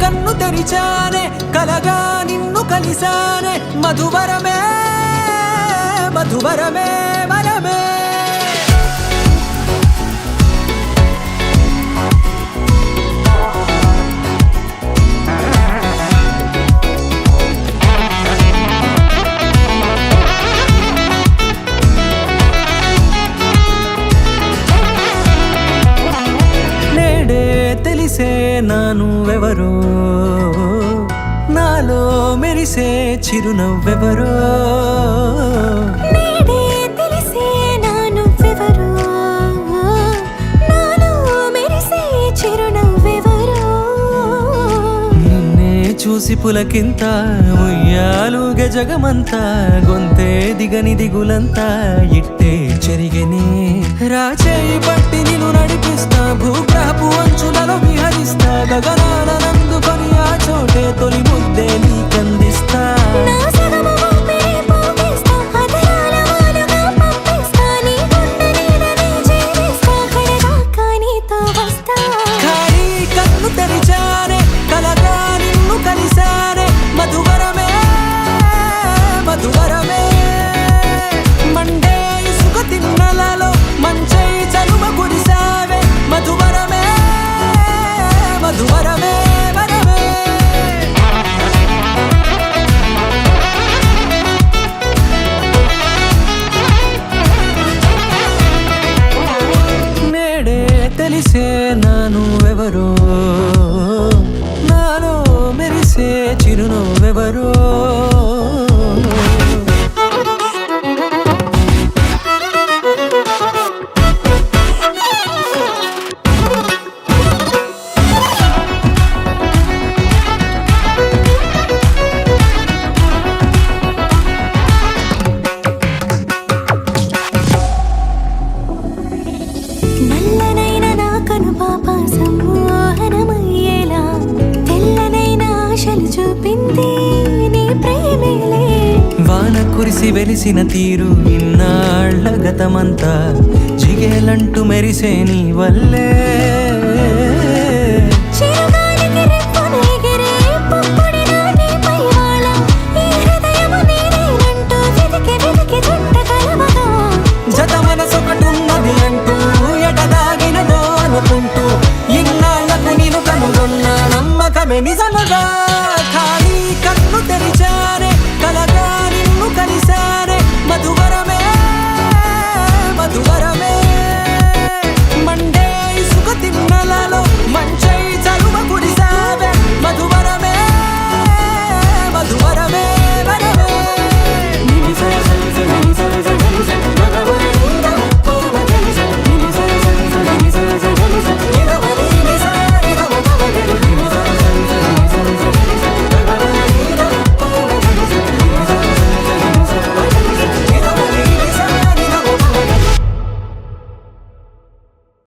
కన్ను తెరిచానే కలగా నిన్ను కలిసానే మధువరమే మధువరమే వరమే తెలిసే నానువెవరో నాలో మెరిసే చిరునవ్వెవరో నేడే తెలిసే నానువెవరో నాలో మెరిసే చిరునవ్వెవరో నిన్నే చూసి పులకింత ఉయ్యాలుగే జగమంతా గొంతే దిగని దిగులంతా ఇట్టే చెరిగని రాచేయి పట్టి నిన్ను నడిపిస్తా భూగ్రహపు అంచులలో విహరిస్తా గగనాల నందుకొని ఆ చోటే తొలి ముద్దే నీకందిస్తా నా సగము ఊపిరి పోగేస్తా అదరాల వాలుగా పంపిస్తా నీ గుండె నీడనే జీవిస్తా కడదాకా నీతో వస్తా ఖాళీ కన్ను తెరిచానే కలగా నిన్ను కలిసానే మధువరమే మధువరమే మండే ఇసుక తిన్నలలో మంచై చలువ కురిసావే మధువరమే మధువరమే వరమే నేడే తెలిసే నానువెవరో నాలో మెరిసే చిరునవ్వెవరో నల్లనైన నా కనుపాప సమ్మోహనమయ్యేలా తెల్లనైన ఆశలు చూపింది నీ ప్రేమేలే వాన కురిసి వెలిసిన తీరు ఇన్నాళ్ల గతమంతా జిగేలంటూ మెరిసే నీ వల్లే